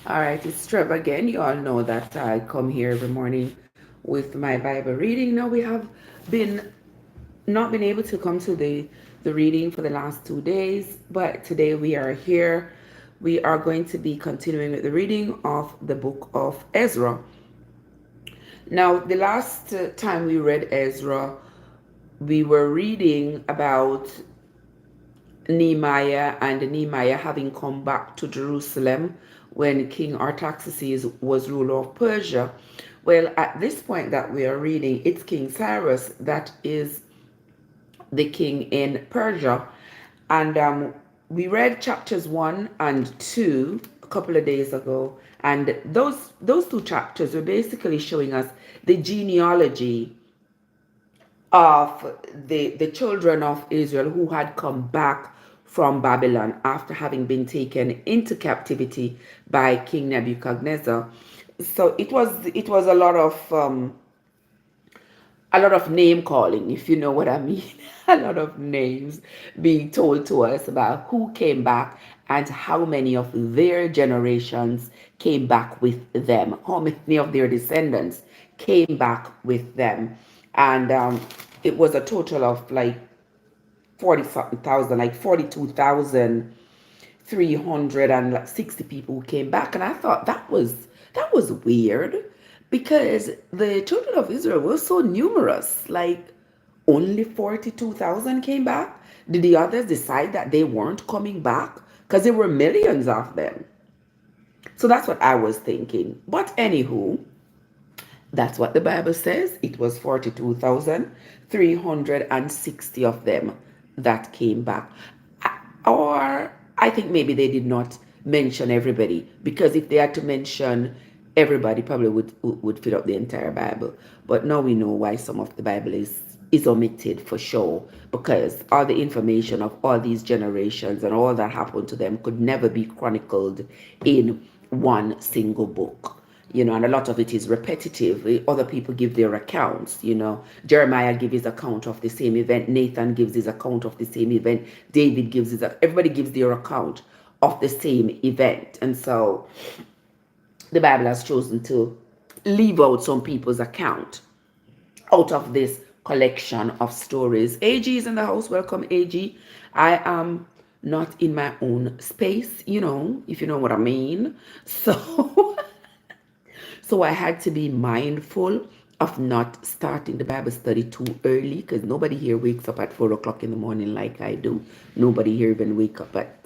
All right, it's Trev again. You all know that I come here every morning with my Bible reading. Now we have been not been able to come to the reading for the last 2 days, but today we are here. We are going to be continuing with the reading of the book of Ezra. Now, the last time we read Ezra, we were reading about Nehemiah and Nehemiah having come back to Jerusalem when King Artaxerxes was ruler of Persia. Well, at this point that we are reading, it's King Cyrus that is the king in Persia. And we read chapters 1 and 2 a couple of days ago. And those two chapters were basically showing us the genealogy of the children of Israel who had come back from Babylon after having been taken into captivity by King Nebuchadnezzar. So it was a lot of name calling, if you know what I mean. A lot of names being told to us about who came back and how many of their generations came back with them, how many of their descendants came back with them. And it was a total of like 40 something thousand, like 42,360 people who came back. And I thought that was weird because the children of Israel were so numerous. Like only 42,000 came back. Did the others decide that they weren't coming back? Because there were millions of them. So that's what I was thinking. But anywho, that's what the Bible says. It was 42,360 of them that came back. Or I think maybe they did not mention everybody, because if they had to mention everybody, probably would fill up the entire Bible. But now we know why some of the Bible is omitted for sure, because all the information of all these generations and all that happened to them could never be chronicled in one single book. And a lot of it is repetitive. Other people give their accounts. Jeremiah gives his account of the same event. Nathan gives his account of the same event. David gives everybody gives their account of the same event. And so the Bible has chosen to leave out some people's account out of this collection of stories. AG is in the house. Welcome, AG. I am not in my own space, if you know what I mean. So So I had to be mindful of not starting the Bible study too early, because nobody here wakes up at 4 o'clock in the morning like I do. Nobody here even wake up at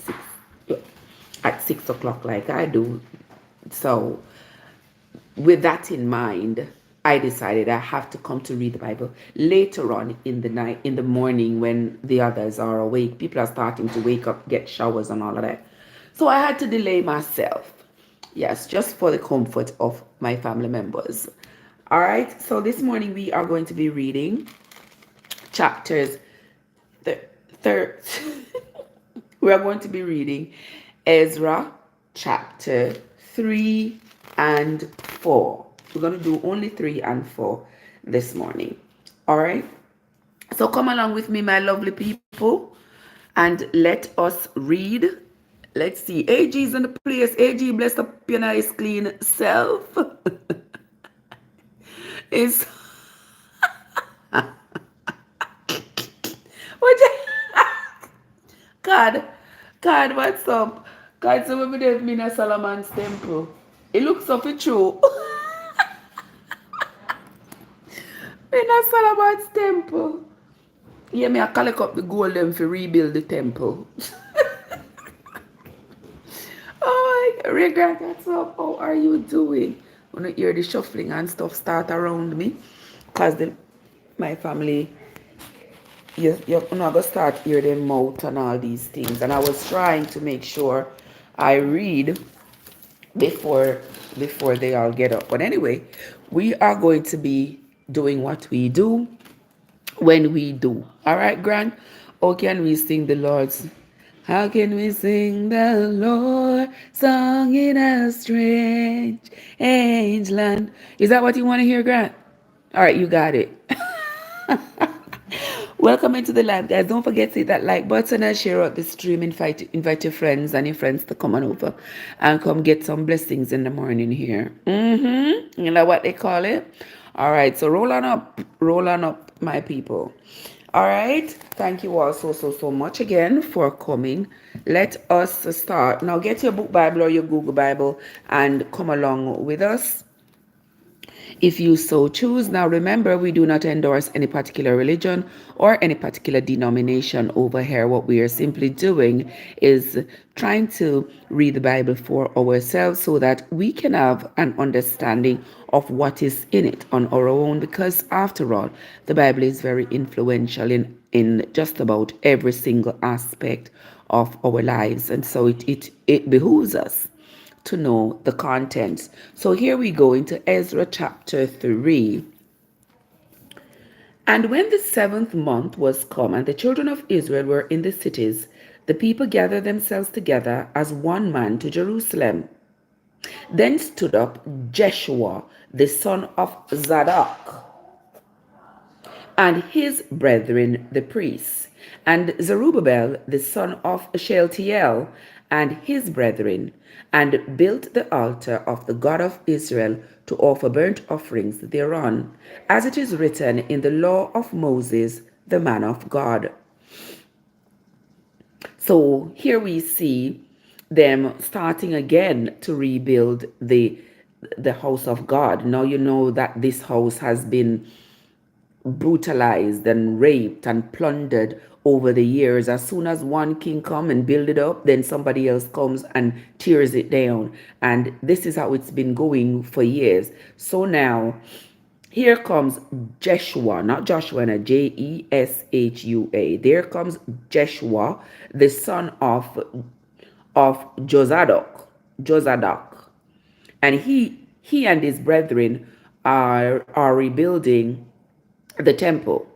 6 o'clock like I do. So with that in mind, I decided I have to come to read the Bible later on in the night, in the morning, when the others are awake. People are starting to wake up, get showers and all of that. So I had to delay myself. Yes, just for the comfort of my family members. All right, so this morning we are going to be reading chapters. Third, we are going to be reading Ezra chapter 3 and 4. We're going to do only 3 and 4 this morning. All right, so come along with me, my lovely people, and let us read. Let's see. AG's in the place. AG, bless up your nice clean self. Is what? God, God, what's up? God, so we did mean a Solomon's temple. It looks up it true. In a Solomon's temple. Yeah, me I collect up the gold them to rebuild the temple. Oh my God, Regret, what's up? How are you doing? When you hear the shuffling and stuff start around me, because my family, you're not gonna start hear them mouth and all these things. And I was trying to make sure I read before before they all get up. But anyway, we are going to be doing what we do when we do. All right, Grant? How can we sing the Lord's? How can we sing the Lord song in a strange land? Is that what you want to hear, Grant? All right, you got it. Welcome into the live, guys. Don't forget to hit that like button and share out the stream. Invite your friends and your friends to come on over and come get some blessings in the morning here. You know what they call it? All right, so roll on up, my people. All right, thank you all so much again for coming. Let us start now. Get your book Bible or your Google Bible and come along with us if you so choose. Now remember, we do not endorse any particular religion or any particular denomination over here. What we are simply doing is trying to read the Bible for ourselves so that we can have an understanding of what is in it on our own, because after all, the Bible is very influential in just about every single aspect of our lives, and so it behooves us to know the contents. So here we go into Ezra chapter 3. And when the 7th month was come, and the children of Israel were in the cities, the people gathered themselves together as one man to Jerusalem. Then stood up Jeshua, the son of Zadok, and his brethren the priests, and Zerubbabel the son of Shealtiel, and his brethren, and built the altar of the God of Israel to offer burnt offerings thereon, as it is written in the law of Moses, the man of God. So here we see them starting again to rebuild the house of God. Now you know that this house has been brutalized and raped and plundered over the years. As soon as one king come and build it up, then somebody else comes and tears it down. And this is how it's been going for years. So now here comes Jeshua, not Joshua, no, Jeshua. There comes Jeshua, the son of Jozadak. And he and his brethren are rebuilding the temple.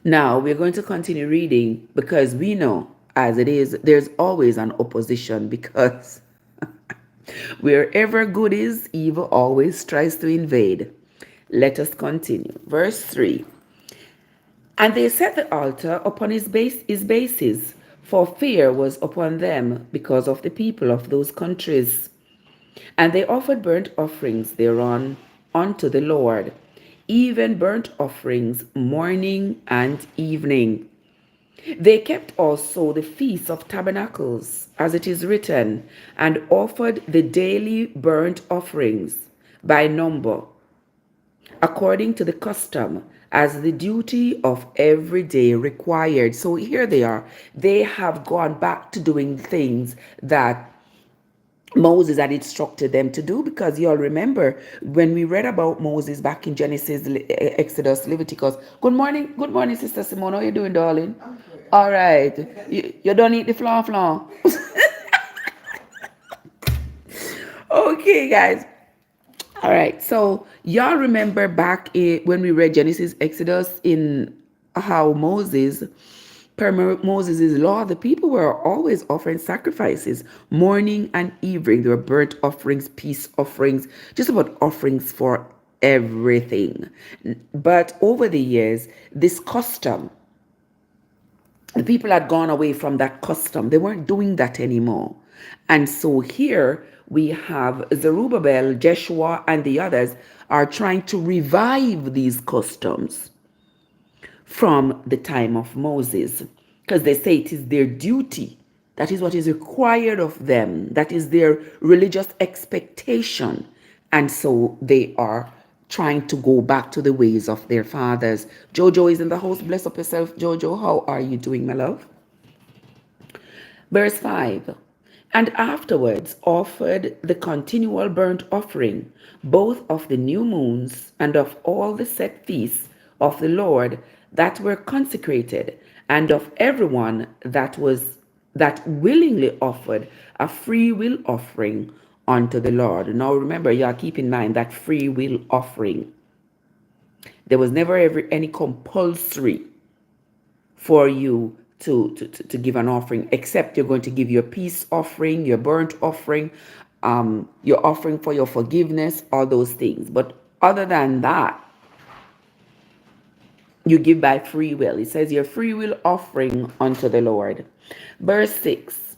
Now we're going to continue reading, because we know, as it is, there's always an opposition, because wherever good is, evil always tries to invade. Let us continue. Verse 3. And they set the altar upon his bases, for fear was upon them because of the people of those countries. And they offered burnt offerings thereon unto the Lord, even burnt offerings morning and evening. They kept also the feast of tabernacles, as it is written, and offered the daily burnt offerings by number, according to the custom, as the duty of every day required. So here they are. They have gone back to doing things that Moses had instructed them to do, because you all remember when we read about Moses back in Genesis, Exodus, Leviticus. Good morning, Sister Simone. How you doing, darling? All right. You don't eat the flan. Okay, guys. All right. So y'all remember back when we read Genesis, Exodus, in how Moses, per Moses' law, the people were always offering sacrifices morning and evening. There were burnt offerings, peace offerings, just about offerings for everything. But over the years, this custom, the people had gone away from that custom. They weren't doing that anymore. And so here we have Zerubbabel, Jeshua, and the others are trying to revive these customs from the time of Moses, because they say it is their duty. That is what is required of them. That is their religious expectation. And so they are trying to go back to the ways of their fathers. Jojo is in the house. Bless up yourself, Jojo. How are you doing, my love? Verse 5. And afterwards offered the continual burnt offering, both of the new moons and of all the set feasts of the Lord that were consecrated, and of everyone that willingly offered a free will offering unto the Lord. Now remember, y'all keep in mind that free will offering. There was never ever any compulsory for you to give an offering, except you're going to give your peace offering, your burnt offering, your offering for your forgiveness, all those things. But other than that, You give by free will. It says your free will offering unto the Lord. Verse 6.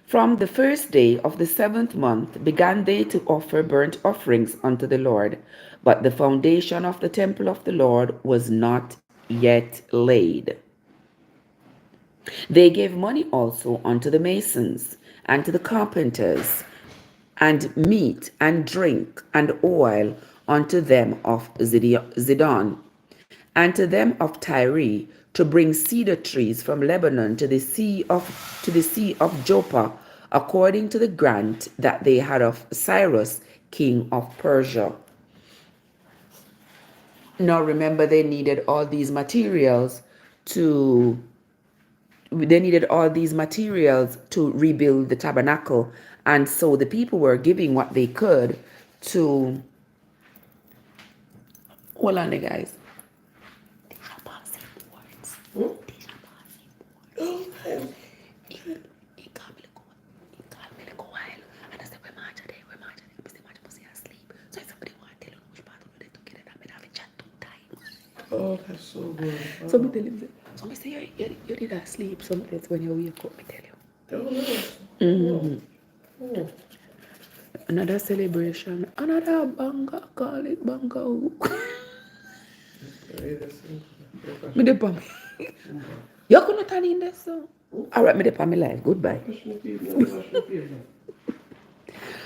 From the first day of the 7th month began they to offer burnt offerings unto the Lord, but the foundation of the temple of the Lord was not yet laid. They gave money also unto the masons, and to the carpenters, and meat, and drink, and oil unto them of Zidon, and to them of Tyre, to bring cedar trees from Lebanon to the sea of Joppa, according to the grant that they had of Cyrus, king of Persia. Now remember, to they needed all these materials to rebuild the tabernacle, and so the people were giving what they could to hold on, guys. Oh, that's so good. So me tell him, so me say, you did not sleep. Sometimes when you wake up, me tell you. Another celebration, another banger, call it banger. Me dey pa me. You couldn't turn in this song. All right, me dey pa me live. Goodbye.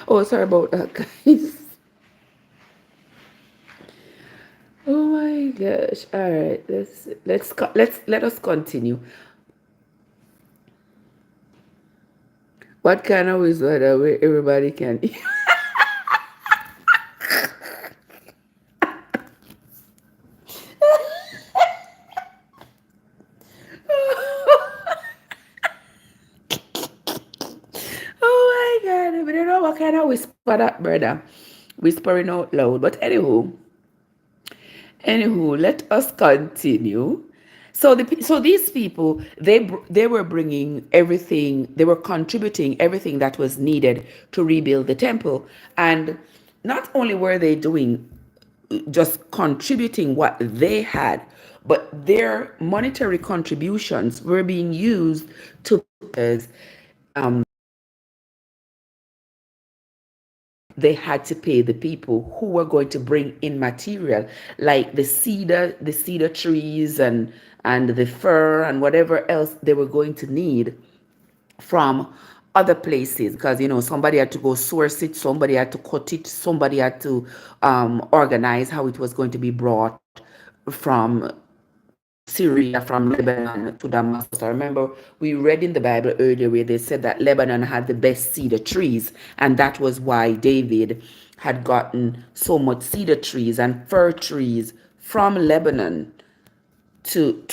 Oh, sorry about that, guys. Oh my gosh! All right, let us continue. What kind of wizard where everybody can eat? Oh my God! I don't know what kind of whisper that, brother. Whispering out loud. But anywho, let us continue. So these people, they were bringing everything, they were contributing everything that was needed to rebuild the temple, and not only were they doing just contributing what they had, but their monetary contributions were being used to they had to pay the people who were going to bring in material like the cedar trees and the fir and whatever else they were going to need from other places, because somebody had to go source it, somebody had to cut it, somebody had to organize how it was going to be brought from Syria, from Lebanon to Damascus. I remember we read in the Bible earlier where they said that Lebanon had the best cedar trees, and that was why David had gotten so much cedar trees and fir trees from Lebanon to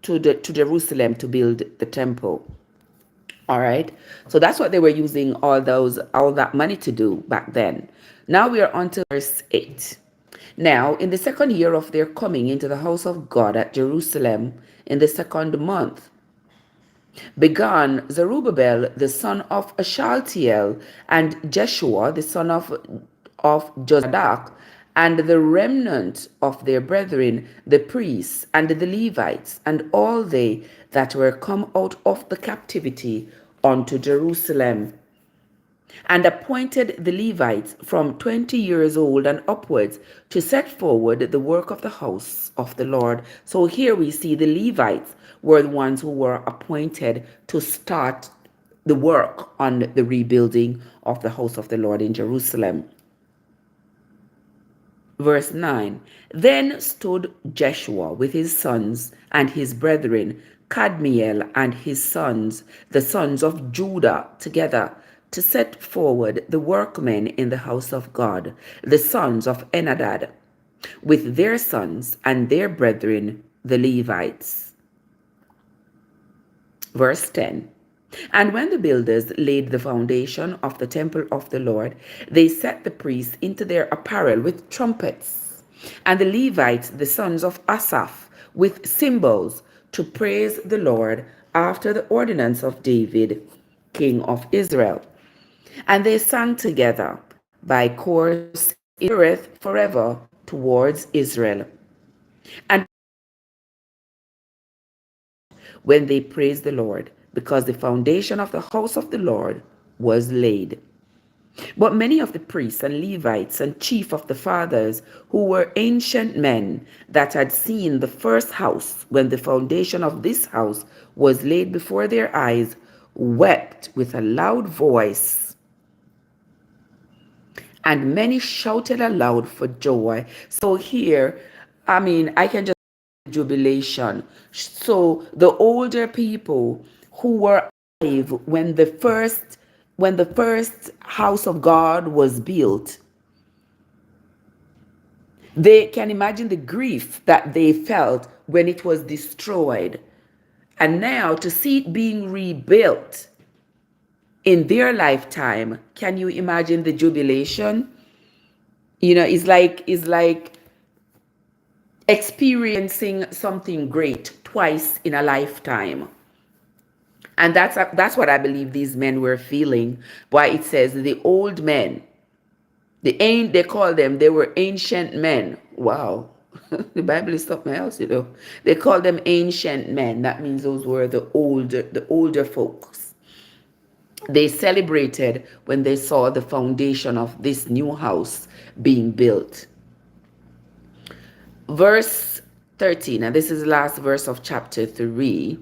Jerusalem to build the temple. All right, so that's what they were using all that money to do back then. Now we are on to verse 8. Now, in the 2nd year of their coming into the house of God at Jerusalem, in the 2nd month, began Zerubbabel the son of Shealtiel, and Jeshua the son of Jozadak, and the remnant of their brethren, the priests and the Levites, and all they that were come out of the captivity unto Jerusalem, and appointed the Levites from 20 years old and upwards to set forward the work of the house of the Lord. So here we see the Levites were the ones who were appointed to start the work on the rebuilding of the house of the Lord in Jerusalem. Verse 9. Then stood Jeshua with his sons and his brethren, Kadmiel and his sons, the sons of Judah, together, to set forward the workmen in the house of God, the sons of Enadad, with their sons and their brethren, the Levites. Verse 10. And when the builders laid the foundation of the temple of the Lord, they set the priests into their apparel with trumpets, and the Levites, the sons of Asaph, with cymbals, to praise the Lord after the ordinance of David, king of Israel. And they sang together by course, endureth forever towards Israel. And when they praised the Lord, because the foundation of the house of the Lord was laid. But many of the priests and Levites and chief of the fathers, who were ancient men that had seen the first house when the foundation of this house was laid before their eyes, wept with a loud voice, and many shouted aloud for joy. So here, I can just jubilation. So the older people who were alive when the first house of God was built, they can imagine the grief that they felt when it was destroyed. And now to see it being rebuilt in their lifetime, can you imagine the jubilation? It's like experiencing something great twice in a lifetime. And that's what I believe these men were feeling. Why it says the old men, they call them, they were ancient men. Wow. The Bible is something else. They call them ancient men. That means those were the older folks. They celebrated when they saw the foundation of this new house being built. Verse 13, and this is the last verse of chapter 3.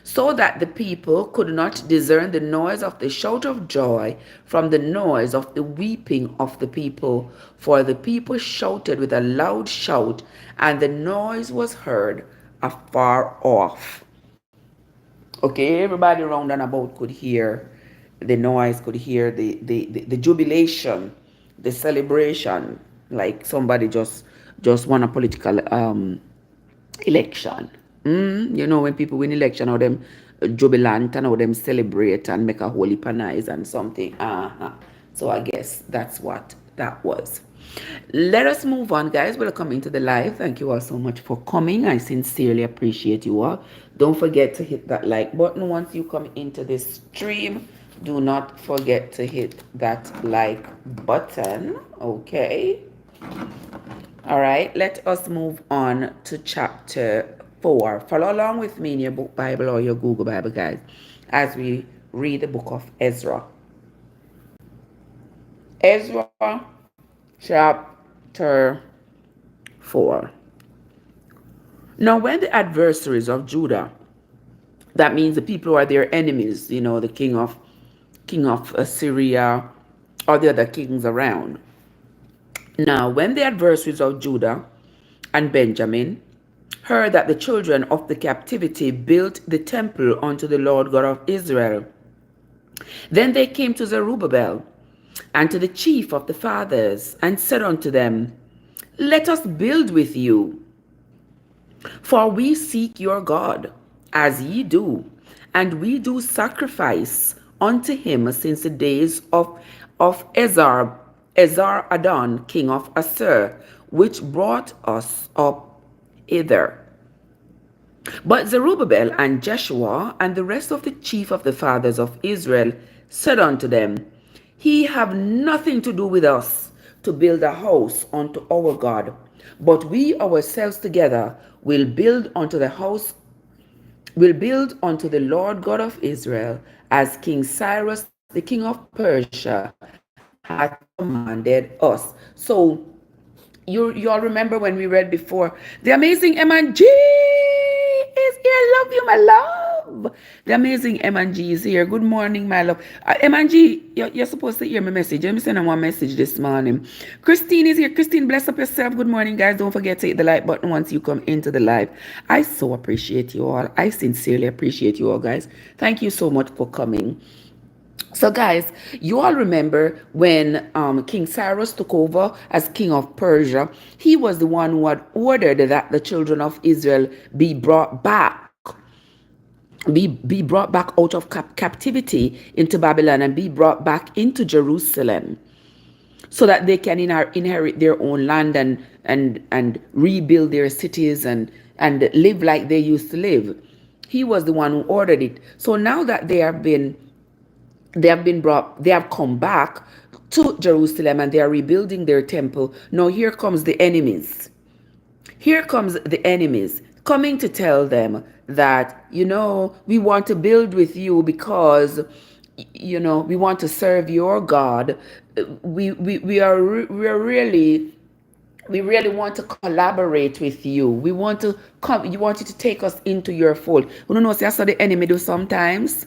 So that the people could not discern the noise of the shout of joy from the noise of the weeping of the people. For the people shouted with a loud shout, and the noise was heard afar off. Okay, everybody round and about could hear the noise, could hear the jubilation, the celebration, like somebody just won a political election. When people win election, how them jubilant and how them celebrate and make a whole heap of noise and something. So I guess that's what that was. Let us move on, guys. We're coming to the live. Thank you all so much for coming. I sincerely appreciate you all. Don't forget to hit that like button once you come into this stream. Do not forget to hit that like button. Okay. All right. Let us move on to chapter 4. Follow along with me in your book Bible or your Google Bible, guys, as we read the book of Ezra. Ezra chapter 4. Now, when the adversaries of Judah, that means the people who are their enemies, the king of Syria or the other kings around. Now, when the adversaries of Judah and Benjamin heard that the children of the captivity built the temple unto the Lord God of Israel, then they came to Zerubbabel and to the chief of the fathers, and said unto them, Let us build with you, for we seek your God, as ye do, and we do sacrifice unto him since the days of Ezra Adon, king of Assur, which brought us up hither. But Zerubbabel and Jeshua and the rest of the chief of the fathers of Israel said unto them, He have nothing to do with us to build a house unto our God, but we ourselves together will build unto the Lord God of Israel, as King Cyrus the king of Persia hath commanded us. So you all remember when we read before, the amazing M&G is here. Love you, my love. The amazing M&G is here. Good morning, my love. M&G, you're supposed to hear my message. Let me send one message this morning. Christine is here. Christine, bless up yourself. Good morning, guys. Don't forget to hit the like button once you come into the live. I so appreciate you all. I sincerely appreciate you all, guys. Thank you so much for coming. So guys, you all remember when King Cyrus took over as king of Persia, he was the one who had ordered that the children of Israel be brought back out of captivity into Babylon and be brought back into Jerusalem, so that they can inherit their own land and rebuild their cities and live like they used to live. He was the one who ordered it. So now that they have come back to Jerusalem and they are rebuilding their temple. Now here comes the enemies. Here comes the enemies coming to tell them that, we want to build with you because, we want to serve your God. We really want to collaborate with you. We want to come. You want you to take us into your fold. You know, see, that's what the enemy do sometimes.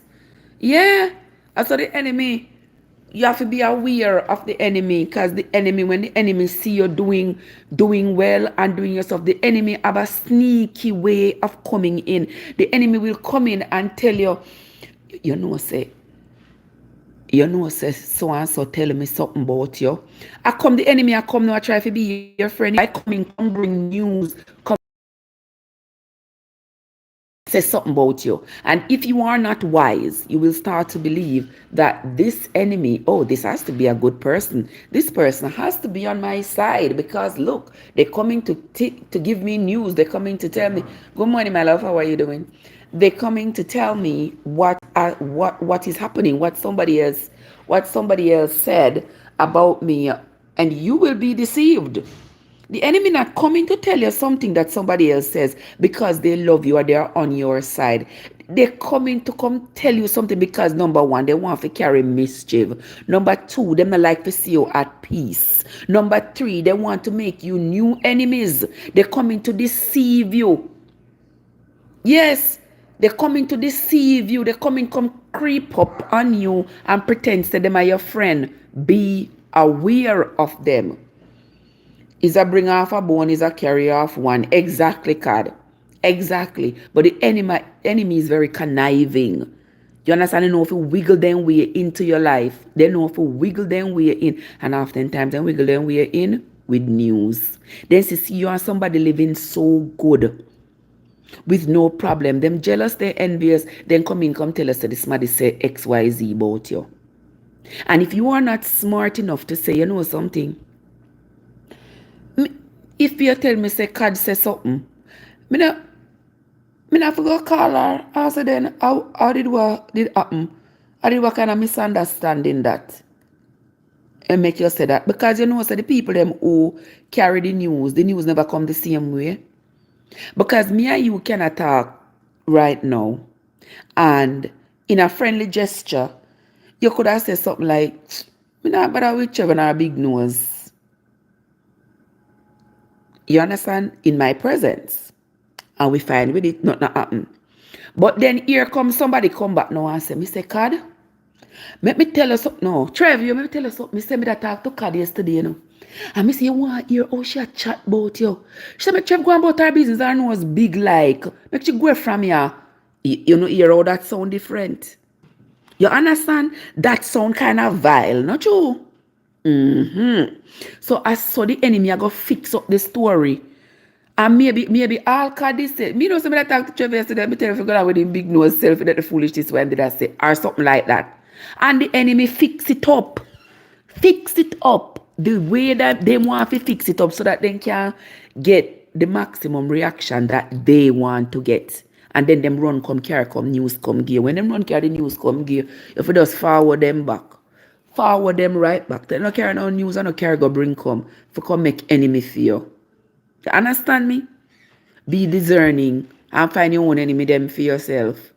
Yeah, that's what the enemy. You have to be aware of the enemy, because the enemy, when the enemy see you doing well and doing yourself, the enemy have a sneaky way of coming in. The enemy will come in and tell you, say, so and so tell me something about you. The enemy I come now, I try to be your friend. I come in, come bring news, come say something about you. And if you are not wise, you will start to believe that this enemy, this has to be a good person. This person has to be on my side, because look, they're coming to give me news. They're coming to tell me, good morning, my love, how are you doing? They're coming to tell me what is happening, what somebody else said about me, and you will be deceived. The enemy not coming to tell you something that somebody else says because they love you or they are on your side. They're coming to come tell you something because, number one, they want to carry mischief. Number two, they not like to see you at peace. Number three, they want to make you new enemies. They're coming to deceive you. Yes, they're coming to deceive you. They're coming come creep up on you and pretend that they are your friend. Be aware of them. Is a bring off a bone, is a carry off one. Exactly, God. Exactly. But the enemy is very conniving. You understand? They know if you wiggle them way into your life. They know if you wiggle them way in. And oftentimes they wiggle them way in with news. Then they see you and somebody living so good, with no problem. Them jealous, they envious, then come tell us that this somebody say XYZ about you. And if you are not smart enough to say, you know something, if you tell me say God say something, me not forgot call her. I said then how did what did happen? I did what kind of misunderstanding that and make you say that? Because say the people them who carry the news never come the same way. Because me and you cannot talk right now, and in a friendly gesture, you could have said something like, me not bother with Trevor and our big nose. You understand? In my presence. And we fine with it, nothing happen. But then here comes somebody come back now and say, me say, Cad, let me tell you something. No, Trev, let me tell you something. Me say me that talk to Cad yesterday, And me say, you want to hear how she a chat about you. She said, me Trev go about her business, her nose big like. Make she go from here. You know, hear how that sound different. You understand? That sound kind of vile, not true? So I saw the enemy, I go fix up the story. And maybe all Cad say, me know somebody that talk to Trevor yesterday, me tell you if you go with him big nose self that the foolishness when did I say, or something like that. And the enemy fix it up. Fix it up the way that they want to fix it up so that they can get the maximum reaction that they want to get. And then them run come carry come news come gear. When them run carry the news come gear, if you just forward them back. Forward them right back. They don't carry no news and no carry go bring come. For come make enemy fear. You understand me? Be discerning and find your own enemy them for yourself.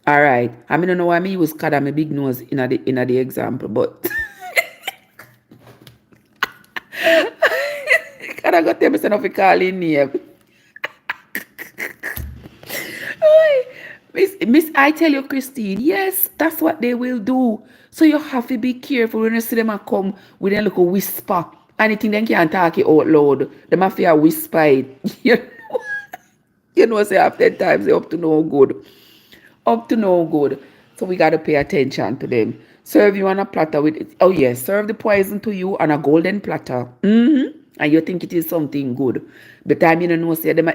Alright. I don't know why me use Cad and my big nose in the example, but Cad I got tell me enough to call in name. Miss, I tell you, Christine, yes, that's what they will do. So you have to be careful when you see them come with a little whisper. Anything they can't talk it out loud. Them have to whisper it. Say after times they up to no good. Up to no good. So we got to pay attention to them. Serve you on a platter with it. Oh yes, serve the poison to you on a golden platter. And you think it is something good. The time you don't know, say them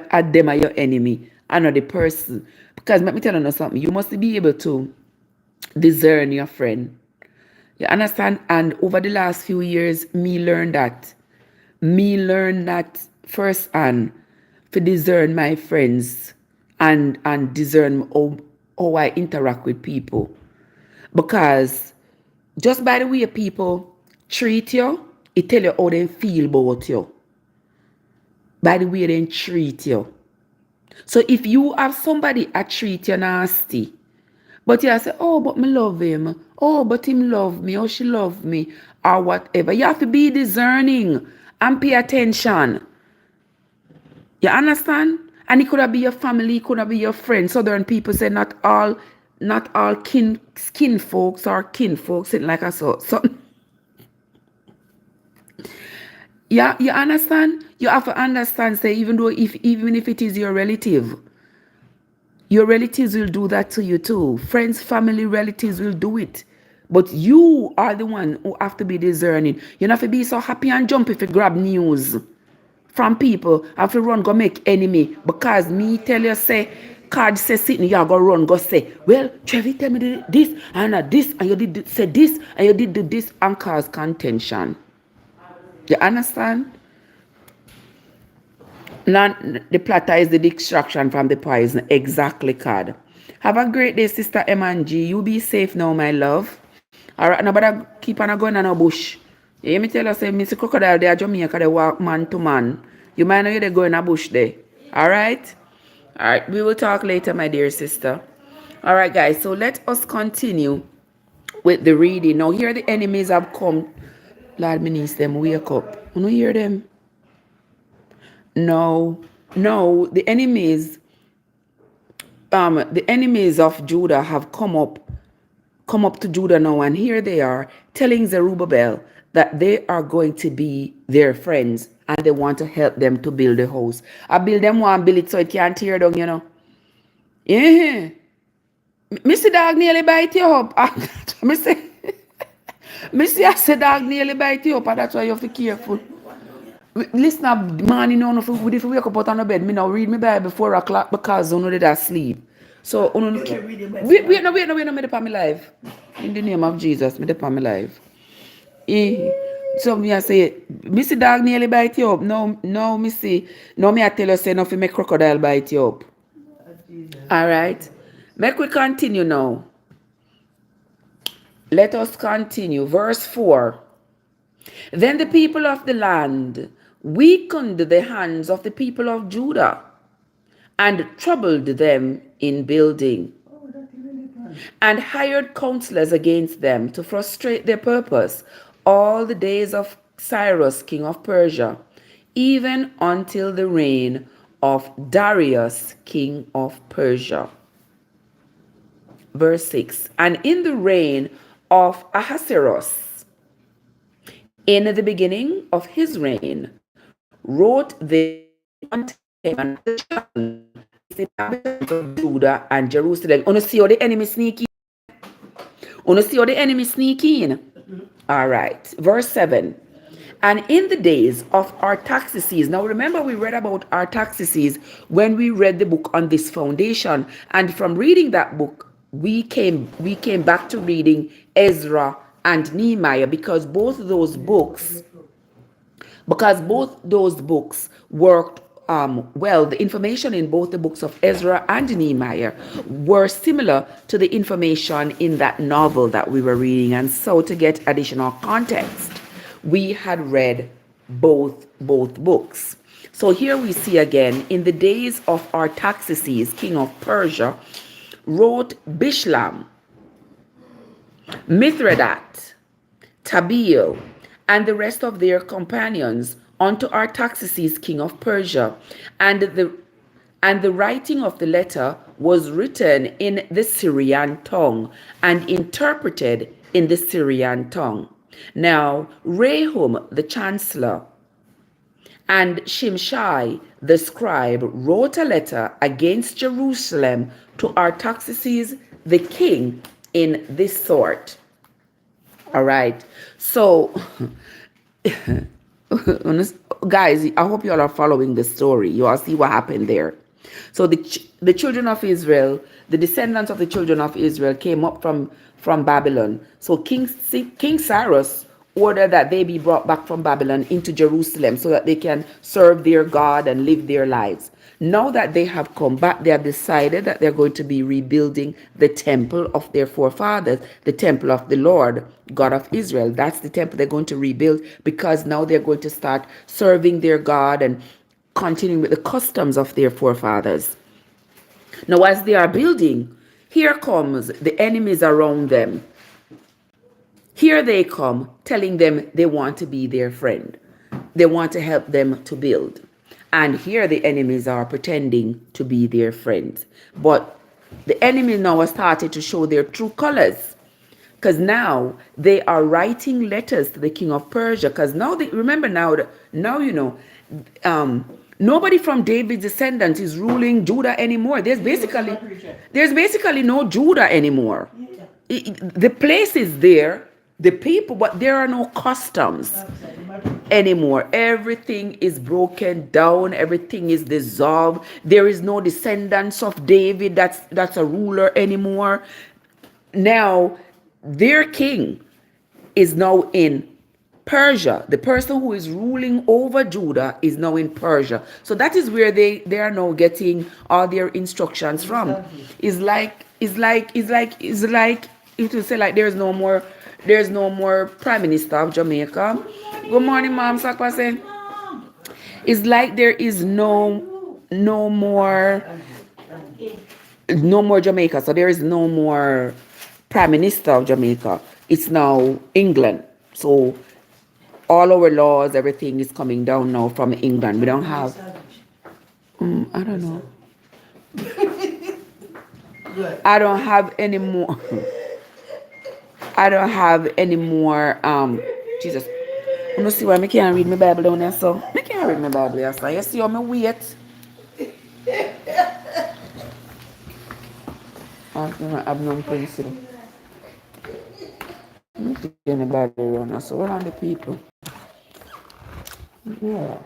are your enemy. And not the person. Because let me tell you something. You must be able to discern your friend. You understand? And over the last few years, me learned that firsthand to discern my friends and discern how I interact with people. Because just by the way people treat you, it tell you how they feel about you. By the way they treat you. So if you have somebody a treat you nasty, but you say, oh, but me love him. Oh, but him love me. Oh, she love me. Or whatever. You have to be discerning and pay attention. You understand? And it could have be your family, it could have be your friends. Southern people say not all skin folks or kin folks, like I saw. So yeah, you understand? You have to understand, say, even if it is your relative, your relatives will do that to you too. Friends, family, relatives will do it. But you are the one who have to be discerning. You don't have to be so happy and jump if you grab news from people. Have to run go make enemy. Because me tell you say, card say sitting, you go run go say, well, Trevi tell me this and this, and you did say this, and you did do this, and cause contention. You understand? Now, the platter is the distraction from the poison. Exactly, card. Have a great day, Sister M and G. You be safe now, my love. All right, nobody keep on going in a bush. You hear me tell you, say, Mr. Crocodile, they are Jamaica, they walk man to man. You might know you they go in a bush there. All right? All right, we will talk later, my dear sister. All right, guys, so let us continue with the reading. Now, here the enemies have come. Lord, me needs them wake up. You know, hear them? No, the enemies of Judah have come up to Judah now, and here they are telling Zerubbabel that they are going to be their friends and they want to help them to build a house. I build them one build it so it can't tear down, you know. Yeah. Missy dog nearly bite you up. Missy I said dog nearly bite you up, and that's why you have to be careful. Listen up, man, you know, if we wake up out on the bed, me now read me Bible 4 o'clock because I know that I sleep. So, wait, no, me dey on me live. In the name of Jesus, me dey on me live. So me I say, Missy dog nearly bite you up. No, Missy. No, me I tell you, say, no, fi make crocodile bite you up. All right. Make we continue now. Let us continue. Verse 4. Then the people of the land weakened the hands of the people of Judah and troubled them in building, and hired counselors against them to frustrate their purpose all the days of Cyrus, king of Persia, even until the reign of Darius, king of Persia. Verse 6. And in the reign of Ahasuerus, in the beginning of his reign, wrote the inhabitants of Judah and Jerusalem. Wanna see how the enemy sneak in? All right. Verse 7. And in the days of Artaxerxes. Now remember, we read about Artaxerxes when we read the book on this foundation. And from reading that book, we came back to reading Ezra and Nehemiah, because both those books worked well. The information in both the books of Ezra and Nehemiah were similar to the information in that novel that we were reading. And so, to get additional context, we had read both books. So here we see again, in the days of Artaxerxes, king of Persia, wrote Bishlam, Mithredath, Tabeel, and the rest of their companions unto Artaxerxes, king of Persia. And the writing of the letter was written in the Syrian tongue and interpreted in the Syrian tongue. Now, Rehum the chancellor and Shimshai the scribe wrote a letter against Jerusalem to Artaxerxes the king in this sort. All right. So, guys, I hope you all are following the story. You all see what happened there. So the children of Israel, the descendants of the children of Israel came up from Babylon. So King Cyrus ordered that they be brought back from Babylon into Jerusalem so that they can serve their God and live their lives. Now that they have come back, they have decided that they're going to be rebuilding the temple of their forefathers, the temple of the Lord, God of Israel. That's the temple they're going to rebuild, because now they're going to start serving their God and continuing with the customs of their forefathers. Now, as they are building, here comes the enemies around them. Here they come, telling them they want to be their friend. They want to help them to build. And here the enemies are pretending to be their friends. But the enemy now has started to show their true colors. Because now they are writing letters to the king of Persia. Because now, remember now you know, nobody from David's descendants is ruling Judah anymore. There's basically no Judah anymore. The place is there, the people, but there are no customs anymore. Everything is broken down. Everything is dissolved. There is no descendants of David that's a ruler anymore. Now, their king is now in Persia. The person who is ruling over Judah is now in Persia. So that is where they are now getting all their instructions from. It's like it will say like there's no more prime minister of Jamaica. Good morning, mom. Sakwa. It's like there is no more Jamaica. So there is no more prime minister of Jamaica. It's now England. So all our laws, everything is coming down now from England. We don't have. I don't know. I don't have any more. I don't have any more. Jesus. I don't see why I can't read my Bible down there. So I can't read my Bible here. So you see how I wait. I've no principle. I'm getting the Bible around. So what are the people? Yeah.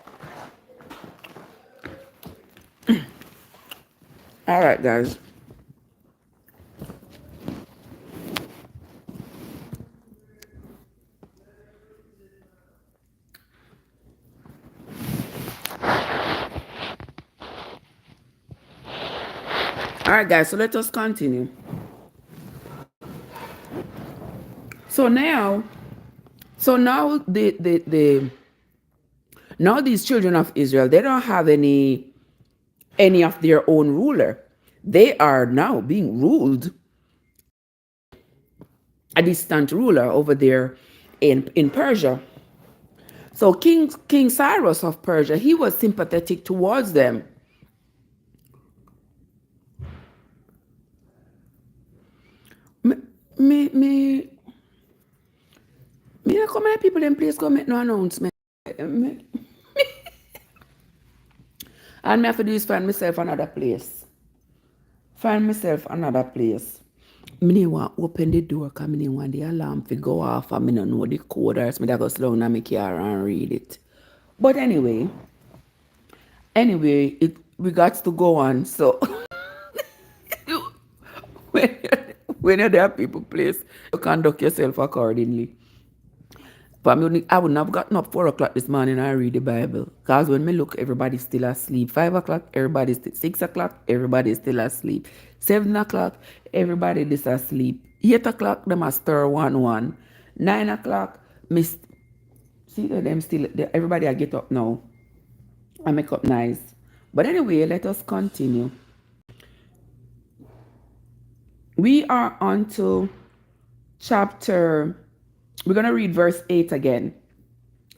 All right, guys. All right, guys. So let us continue. So now now these children of Israel, they don't have any of their own ruler. They are now being ruled, a distant ruler over there in Persia. So King Cyrus of Persia, he was sympathetic towards them. Me I come here people in place go make no announcement. And me have to do is find myself another place. Me want open the door because me want the alarm to go off and me don't know the code, or else me go slow down my car and read it. But anyway, we got to go on. So when you're there people place, you conduct yourself accordingly. I wouldn't have gotten up 4 o'clock this morning and read the Bible. Because when me look, everybody's still asleep. 5 o'clock, everybody's 6 o'clock, everybody's still asleep. 7 o'clock, everybody is asleep. 8 o'clock, them a stir 1. 9 o'clock, see them still, everybody I get up now. I make up nice. But anyway, let us continue. We are on to chapter. We're going to read verse 8 again.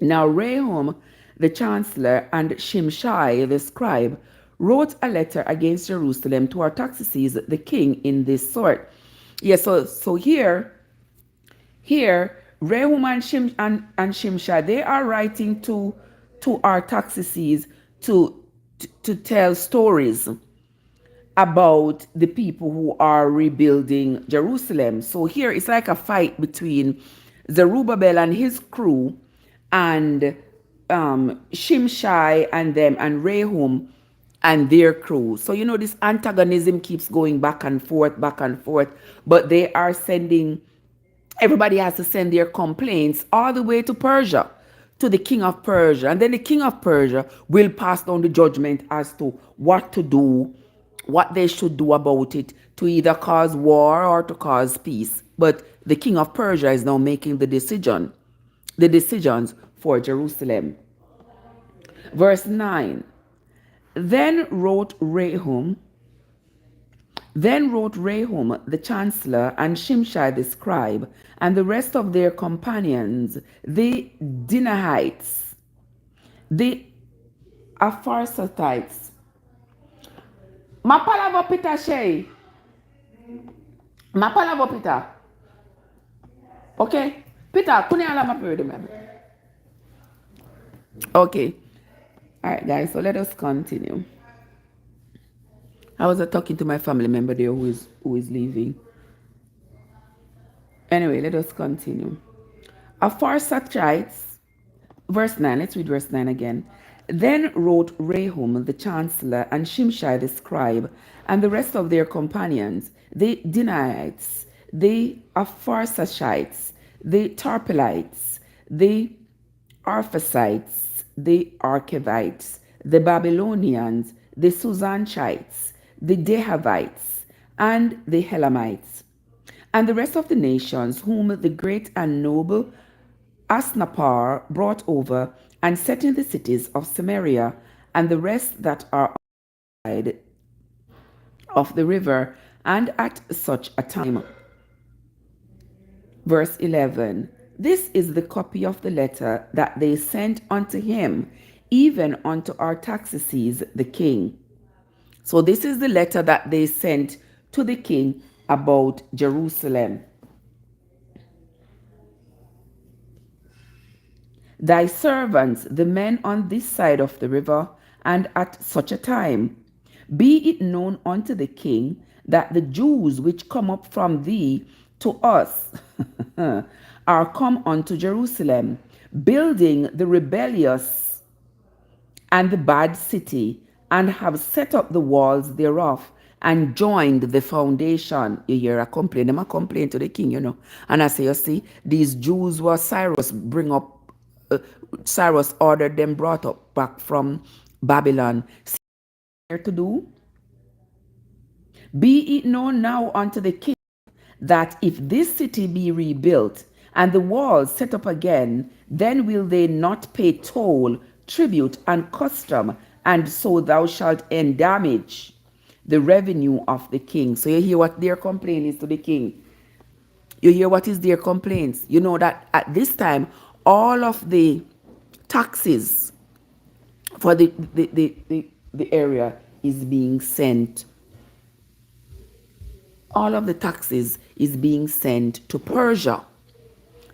Now Rehum, the chancellor, and Shimshai, the scribe, wrote a letter against Jerusalem to Artaxerxes, the king, in this sort. So here, Rehum and Shimshai, they are writing to Artaxerxes to tell stories about the people who are rebuilding Jerusalem. So here it's like a fight between Zerubbabel and his crew and Shimshai and them and Rehum and their crew. So this antagonism keeps going back and forth, but they are everybody has to send their complaints all the way to Persia, to the king of Persia. And then the king of Persia will pass down the judgment as to what to do, what they should do about it, to either cause war or to cause peace. But the king of Persia is now making the decisions for Jerusalem. Verse 9. Then wrote Rehum Then wrote Rehum the chancellor and Shimshai the scribe and the rest of their companions, the Dinahites, the Apharsathites. Mapalavo pita shei. Mapalavo pita. Okay? Pita, kuni ala mapiridi mem. Okay. Alright guys, so let us continue. I was talking to my family member there who is leaving. Anyway, let us continue. Apharsathites, verse 9, let's read verse 9 again. Then wrote Rehum the chancellor and Shimshai the scribe and the rest of their companions, the Dinites, the Apharsathites, the Tarpelites, the Arphasites, the Archevites, the Babylonians, the Susanchites, the Dehavites, and the Helamites, and the rest of the nations whom the great and noble Asnapar brought over and set in the cities of Samaria, and the rest that are outside of the river, and at such a time. Verse 11. This is the copy of the letter that they sent unto him, even unto Artaxerxes the king. So this is the letter that they sent to the king about Jerusalem. Thy servants, the men on this side of the river, and at such a time, be it known unto the king that the Jews which come up from thee to us are come unto Jerusalem, building the rebellious and the bad city, and have set up the walls thereof, and joined the foundation. You hear a complaint, them a complain to the king, And I say, you see, these Jews were Cyrus bring up, Cyrus ordered them brought up back from Babylon. See what to do? Be it known now unto the king that if this city be rebuilt and the walls set up again, then will they not pay toll, tribute, and custom, and so thou shalt endamage the revenue of the king. So you hear what their complaint is to the king. You hear what is their complaints. You know that at this time, all of the taxes for the area is being sent. All of the taxes is being sent to Persia.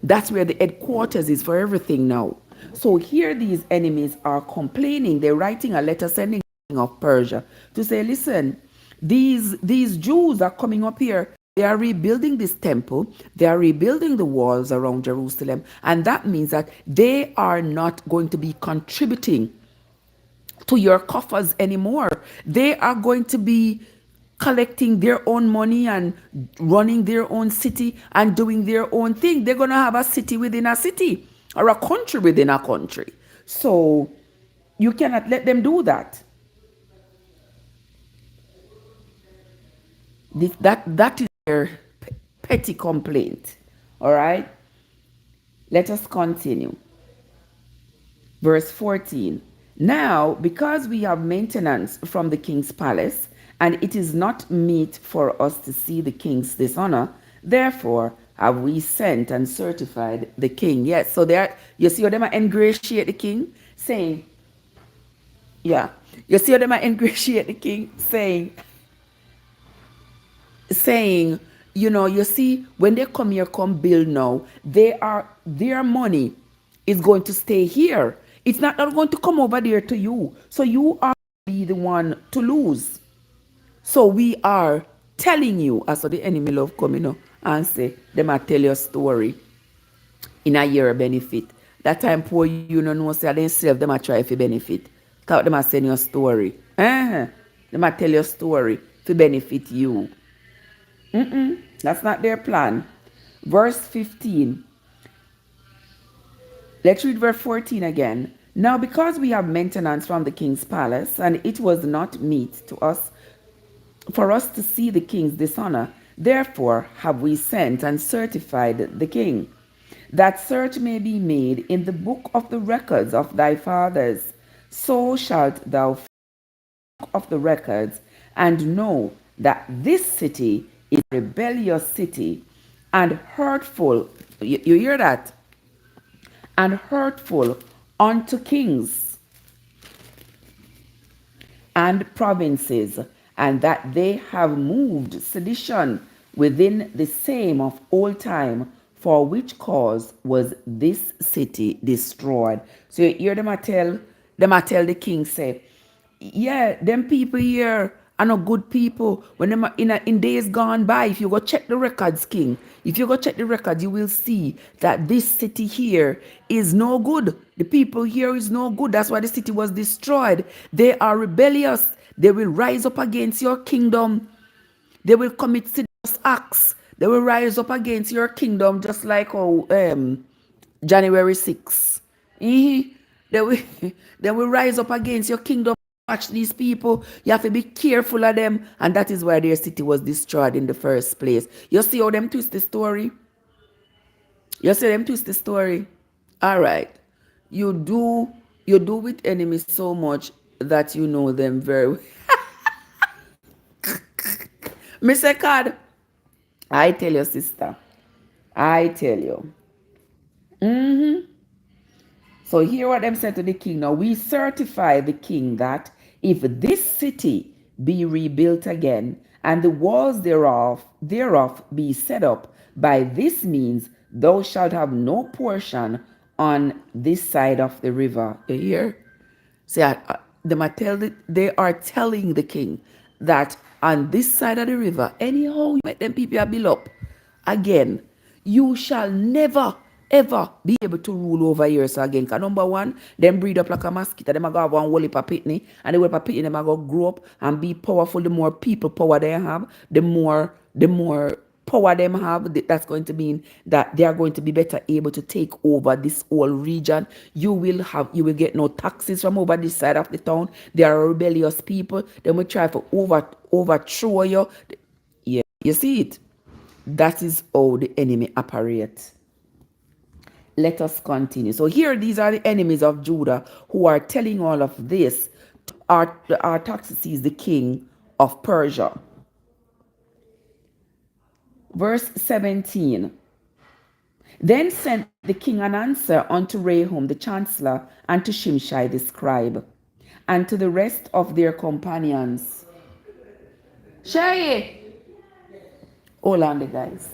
That's where the headquarters is for everything now. So here these enemies are complaining. They're writing a letter sending of Persia to say, listen, these Jews are coming up here. They are rebuilding this temple. They are rebuilding the walls around Jerusalem. And that means that they are not going to be contributing to your coffers anymore. They are going to be collecting their own money and running their own city and doing their own thing. They're going to have a city within a city or a country within a country. So you cannot let them do that. That is their petty complaint. All right? Let us continue. Verse 14. Now, because we have maintenance from the king's palace, and it is not meet for us to see the king's dishonor, therefore have we sent and certified the king. Yes, so there, you see how them ingratiate the king, saying, yeah, you see how them ingratiate the king, saying, you see, when they come here, come build now, their money is going to stay here. It's not going to come over there to you. So you are be the one to lose. So we are telling you, as the enemy love come, and say, them a tell your story in a year benefit. That time poor you know say themselves, them a try for benefit. Thought them a send your story. Them a tell your story to benefit you. That's not their plan. Verse 15. Let's read verse 14 again. Now because we have maintenance from the king's palace, and it was not meet to us for us to see the king's dishonor, therefore have we sent and certified the king, that search may be made in the book of the records of thy fathers. So shalt thou find the book of the records, and know that this city is a rebellious city and hurtful. You hear that? And hurtful unto kings and provinces, and that they have moved sedition within the same of old time, for which cause was this city destroyed. So you hear them a tell the king, say, yeah, them people here are not good people. When them in days gone by, if you go check the records, king, if you go check the records, you will see that this city here is no good. The people here is no good. That's why the city was destroyed. They are rebellious. They will rise up against your kingdom. They will commit serious acts. They will rise up against your kingdom, just like how January 6th. They will, they will rise up against your kingdom. Watch these people. You have to be careful of them. And that is why their city was destroyed in the first place. You see how them twist the story? You see them twist the story? All right. You do with enemies so much that you know them very well. Mr. God, I tell you, sister. I tell you. So hear what them said to the king. Now we certify the king that if this city be rebuilt again, and the walls thereof be set up by this means, thou shalt have no portion on this side of the river. You hear? See, they are telling the king that on this side of the river, anyhow you make them people build up again, you shall never ever be able to rule over here. So again, cause number one, them breed up like a mosquito, them a go have one whole heap of pitney, and the whole heap of pitney them a go grow up and be powerful. The more people power they have, the more power them have, that's going to mean that they are going to be better able to take over this whole region. You will get no taxes from over this side of the town. They are rebellious people. They will try to overthrow you. Yeah, you see it. That is how the enemy operates. Let us continue. So here, these are the enemies of Judah who are telling all of this. Artaxerxes, the king of Persia. Verse 17. Then sent the king an answer unto Rehum the chancellor, and to Shimshai the scribe, and to the rest of their companions. Shay! Hold on, the guys.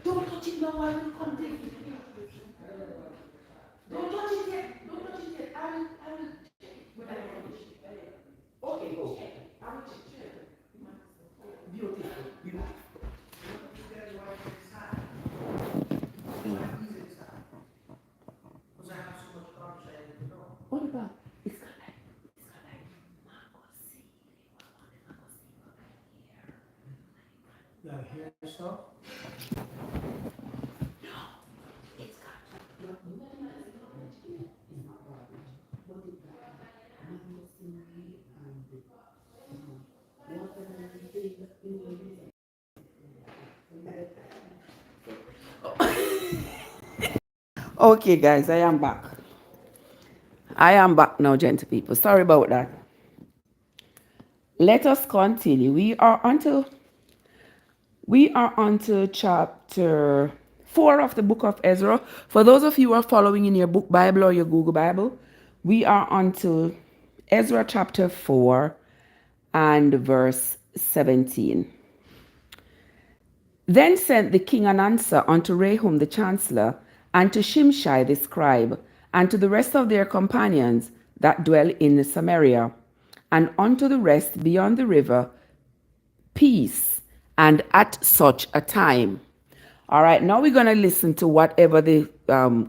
Don't touch it now, I will come take it. Don't touch it yet. Don't touch it yet. I will check it when I finish. Okay, okay. I will check it. Beautiful. Beautiful. What about? It's got like mango seed. You gotta hear stuff? Okay, guys, I am back. I am back now, gentle people. Sorry about that. Let us continue. We are on to chapter 4 of the book of Ezra. For those of you who are following in your book Bible or your Google Bible, we are on to Ezra chapter 4 and verse 17. Then sent the king an answer unto Rehum the chancellor, and to Shimshai the scribe, and to the rest of their companions that dwell in Samaria, and unto the rest beyond the river, peace, and at such a time. All right, now we're going to listen to whatever the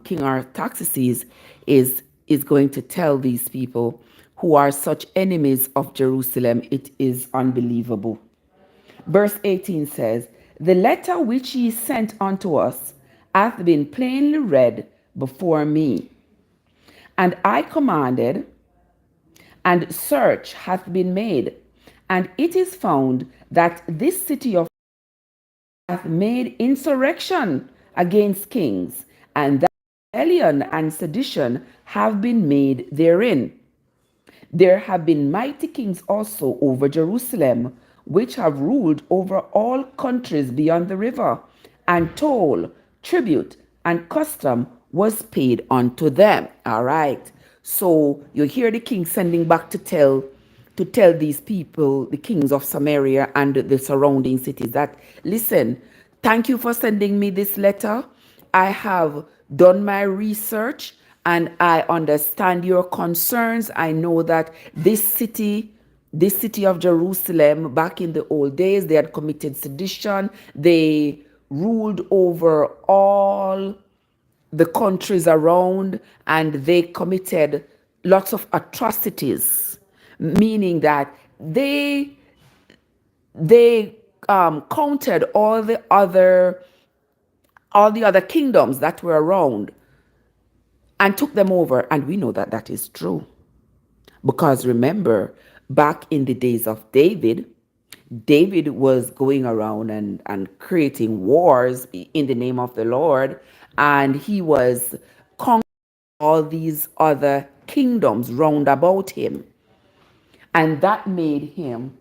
King Artaxerxes is going to tell these people who are such enemies of Jerusalem. It is unbelievable. Verse 18 says, the letter which ye sent unto us hath been plainly read before me. And I commanded And search hath been made, and it is found that this city of hath made insurrection against kings, and that rebellion and sedition have been made therein. There have been mighty kings also over Jerusalem, which have ruled over all countries beyond the river, and toll, tribute, and custom was paid unto them. All right. So you hear the king sending back to tell these people, the kings of Samaria and the surrounding cities, that listen, thank you for sending me this letter. I have done my research and I understand your concerns. I know that this city of Jerusalem, back in the old days, they had committed sedition. They ruled over all the countries around, and they committed lots of atrocities, meaning that they counted all the other kingdoms that were around and took them over. And we know that that is true. Because remember, back in the days of David was going around and creating wars in the name of the Lord, and he was conquering all these other kingdoms round about him. And that made him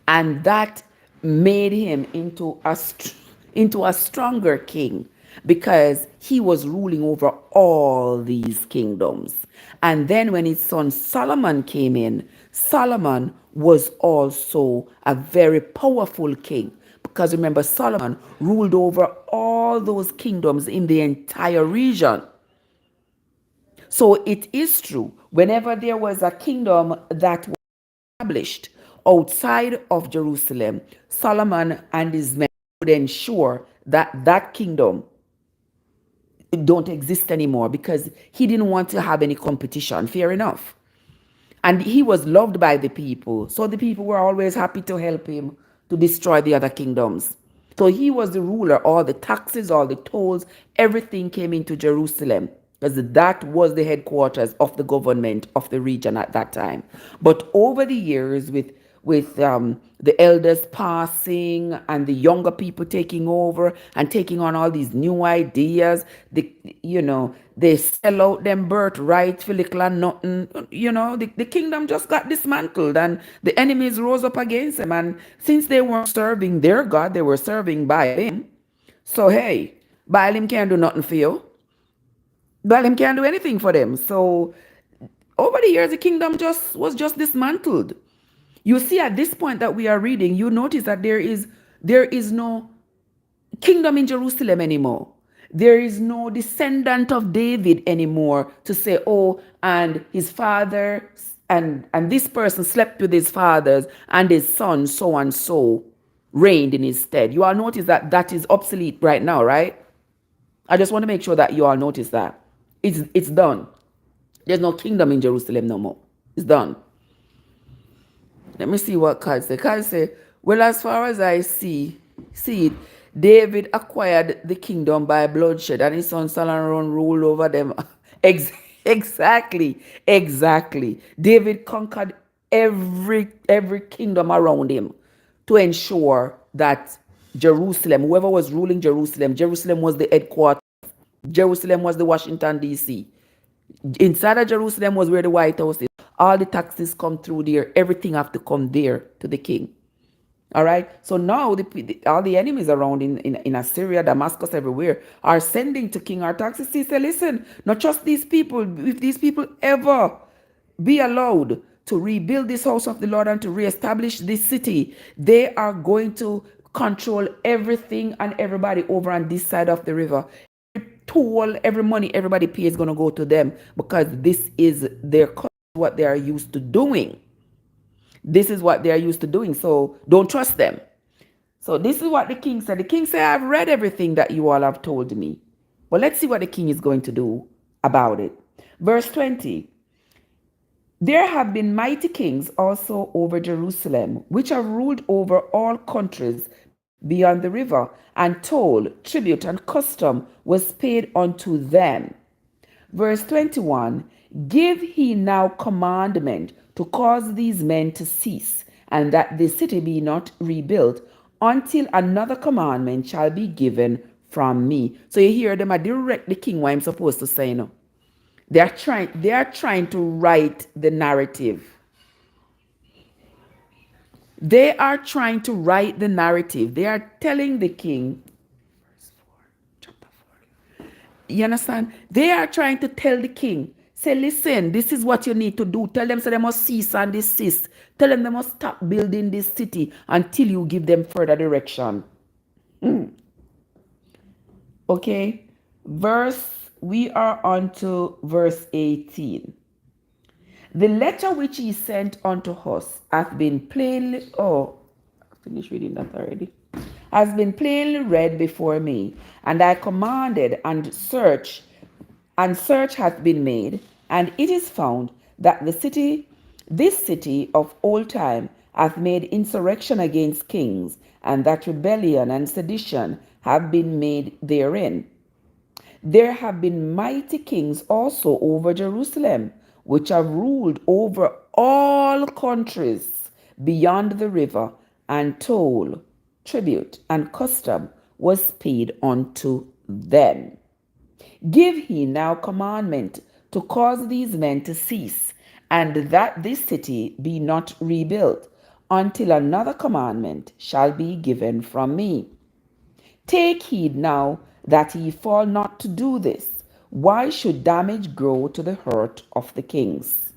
and that made him into a stronger king, because he was ruling over all these kingdoms. And then when his son Solomon came in, Solomon was also a very powerful king, because remember, Solomon ruled over all those kingdoms in the entire region. So it is true, whenever there was a kingdom that established outside of Jerusalem, Solomon and his men would ensure that that kingdom don't exist anymore, because he didn't want to have any competition. Fair enough. And he was loved by the people, so the people were always happy to help him to destroy the other kingdoms. So he was the ruler. All the taxes, all the tolls, everything came into Jerusalem, because that was the headquarters of the government of the region at that time. But over the years, with the elders passing and the younger people taking over and taking on all these new ideas, they sell out them birthright for little and nothing. The kingdom just got dismantled, and the enemies rose up against them. And since they weren't serving their God, they were serving Baalim. So hey, Baalim can't do nothing for you. Balaam can't do anything for them. So over the years, the kingdom was just dismantled. You see, at this point that we are reading, you notice that there is no kingdom in Jerusalem anymore. There is no descendant of David anymore to say, oh, and his father and this person slept with his fathers, and his son so and so reigned in his stead. You all notice that that is obsolete right now, right? I just want to make sure that you all notice that. It's done. There's no kingdom in Jerusalem no more. It's done. Let me see what Kyle said. Kyle said, well, as far as I see it, David acquired the kingdom by bloodshed, and his son Solomon ruled over them. Exactly. David conquered every kingdom around him to ensure that Jerusalem, whoever was ruling Jerusalem was the headquarters. Jerusalem was the Washington, D.C. Inside of Jerusalem was where the White House is. All the taxes come through there. Everything have to come there to the king. All right. So now all the enemies around in Assyria, Damascus, everywhere are sending to King Artaxerxes. He said, listen, not just these people. If these people ever be allowed to rebuild this house of the Lord and to reestablish this city, they are going to control everything and everybody over on this side of the river. Toll, every money everybody pays is going to go to them, because this is what they are used to doing. This is what they are used to doing. So don't trust them. So this is what the king said. The king said, I've read everything that you all have told me. But let's see what the king is going to do about it. Verse 20. There have been mighty kings also over Jerusalem, which have ruled over all countries beyond the river, and toll, tribute, and custom was paid unto them. Verse 21. Give he now commandment to cause these men to cease, and that the city be not rebuilt, until another commandment shall be given from me. So you hear them, I direct the king what I'm supposed to say now. They are trying to write the narrative. They are trying to write the narrative. They are telling the king, verse 4, chapter 4. You understand? They are trying to tell the king, say, listen, this is what you need to do. Tell them so they must cease and desist. Tell them they must stop building this city until you give them further direction. Okay? We are on to verse 18. The letter which he sent unto us hath been plainly, I finished reading that already, has been plainly read before me, and I commanded, and search hath been made, and it is found that this city of old time hath made insurrection against kings, and that rebellion and sedition have been made therein. There have been mighty kings also over Jerusalem, which have ruled over all countries beyond the river, and toll, tribute, and custom was paid unto them. Give he now commandment to cause these men to cease, and that this city be not rebuilt, until another commandment shall be given from me. Take heed now that ye fall not to do this. Why should damage grow to the hurt of the kings?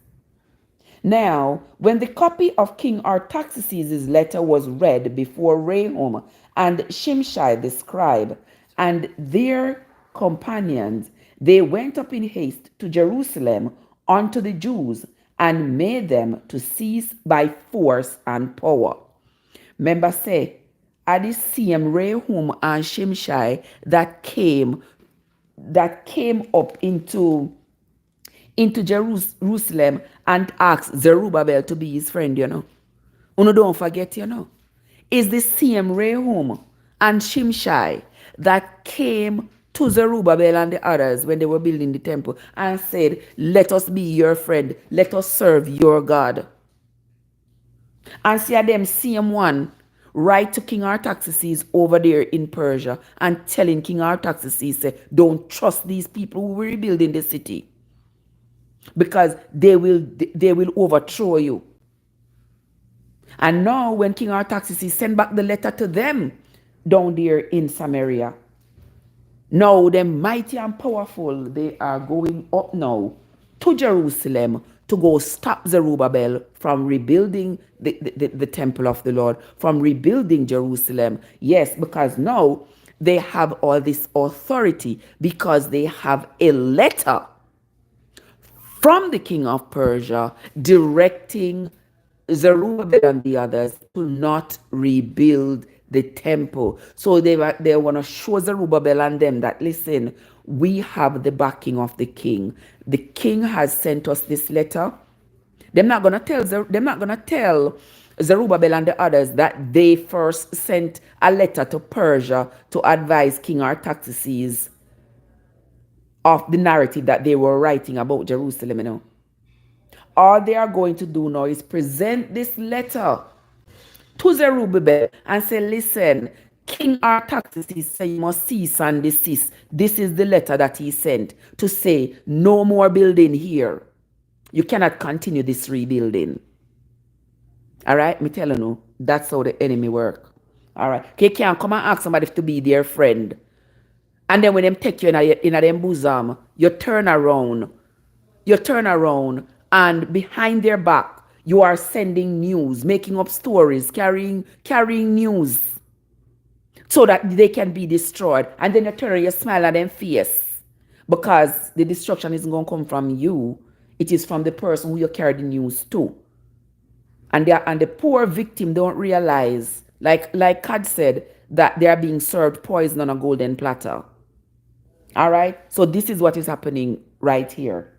Now, when the copy of King Artaxerxes' letter was read before Rehum and Shimshai the scribe and their companions, they went up in haste to Jerusalem unto the Jews, and made them to cease by force and power. Remember, say, at the same Rehum and Shimshai that came up into Jerusalem and asked Zerubbabel to be his friend, don't forget, Is the same Rehum and Shimshai that came to Zerubbabel and the others when they were building the temple and said, let us be your friend, let us serve your God. And see them same one write to King Artaxerxes over there in Persia and telling King Artaxerxes, say, don't trust these people who are rebuilding the city, because they will overthrow you. And now when King Artaxerxes sent back the letter to them down there in Samaria, now them mighty and powerful, they are going up now to Jerusalem to go stop Zerubbabel from rebuilding the temple of the Lord, from rebuilding Jerusalem. Yes, because now they have all this authority, because they have a letter from the king of Persia directing Zerubbabel and the others to not rebuild the temple. So they want to show Zerubbabel and them that, listen, we have the backing of the king. The king has sent us this letter. They're not gonna tell Zerubbabel and the others that they first sent a letter to Persia to advise King Artaxerxes of the narrative that they were writing about Jerusalem, All they are going to do now is present this letter to Zerubbabel and say, listen, King Artaxerxes said you must cease and desist. This is the letter that he sent to say, no more building here. You cannot continue this rebuilding. All right, me telling you, that's how the enemy work. All right, you can't come and ask somebody to be their friend, and then when them take you in a them bosom, you turn around, and behind their back, you are sending news, making up stories, carrying news, so that they can be destroyed. And then you turn and you smile at them face, because the destruction isn't going to come from you. It is from the person who you carry the news to. And the poor victim don't realize, like God said, that they are being served poison on a golden platter. All right? So this is what is happening right here.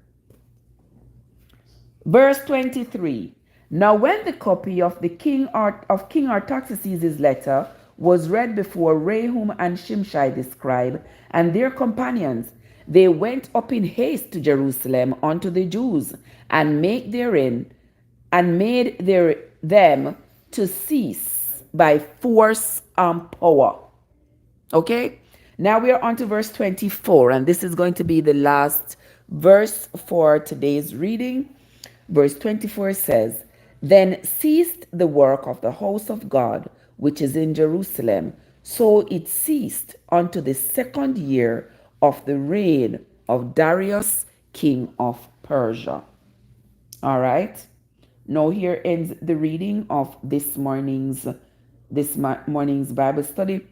Verse 23. Now when the copy of King Artaxerxes' letter was read before Rehum and Shimshai the scribe and their companions, They went up in haste to Jerusalem unto the Jews, and made them to cease by force and power. Okay? Now we are on to verse 24, and this is going to be the last verse for today's reading. Verse 24 says, Then ceased the work of the house of God, which is in Jerusalem. So it ceased unto the second year of the reign of Darius, king of Persia. All right. Now here ends the reading of this morning's Bible study.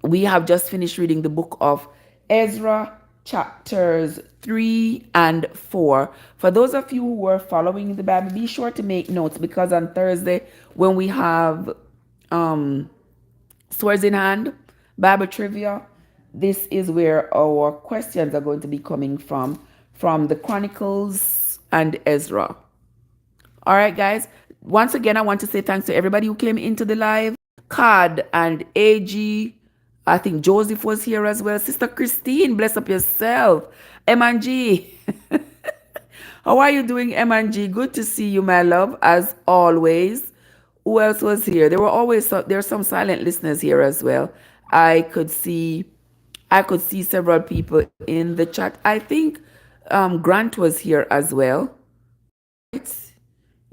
We have just finished reading the book of Ezra, chapters 3 and 4. For those of you who are following the Bible, be sure to make notes, because on Thursday, when we have Swords in Hand, Bible trivia, this is where our questions are going to be coming from the Chronicles and Ezra. All right, guys. Once again, I want to say thanks to everybody who came into the live. Cad and AG. I think Joseph was here as well. Sister Christine, bless up yourself. M&G. How are you doing, M&G? Good to see you, my love, as always. Who else was here? There are some silent listeners here as well. I could see several people in the chat. I think Grant was here as well.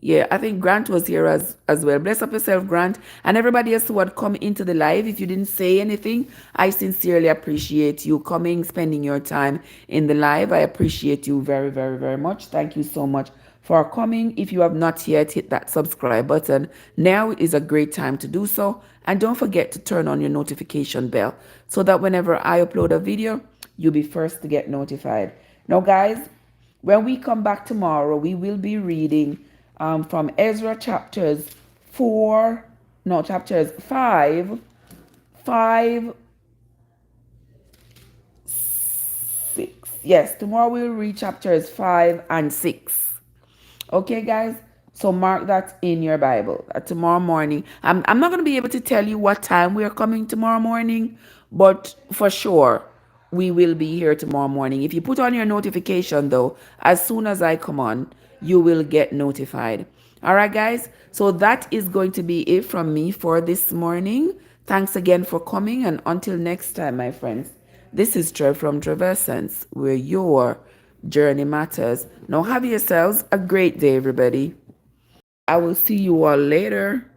Yeah, I think Grant was here as well. Bless up yourself, Grant. And everybody else who had come into the live. If you didn't say anything, I sincerely appreciate you coming, spending your time in the live. I appreciate you very, very, very much. Thank you so much for coming. If you have not yet hit that subscribe button, now is a great time to do so. And don't forget to turn on your notification bell so that whenever I upload a video, you'll be first to get notified. Now, guys, when we come back tomorrow, we will be reading from Ezra chapters 5, 6. Yes, tomorrow we'll read chapters 5 and 6. Okay, guys? So mark that in your Bible. Tomorrow morning. I'm not going to be able to tell you what time we are coming tomorrow morning, but for sure, we will be here tomorrow morning. If you put on your notification, though, as soon as I come on, you will get notified. All right, guys? So that is going to be it from me for this morning. Thanks again for coming, and until next time, my friends, this is Trev from Trevessence, where your journey matters. Now have yourselves a great day, everybody. I will see you all later.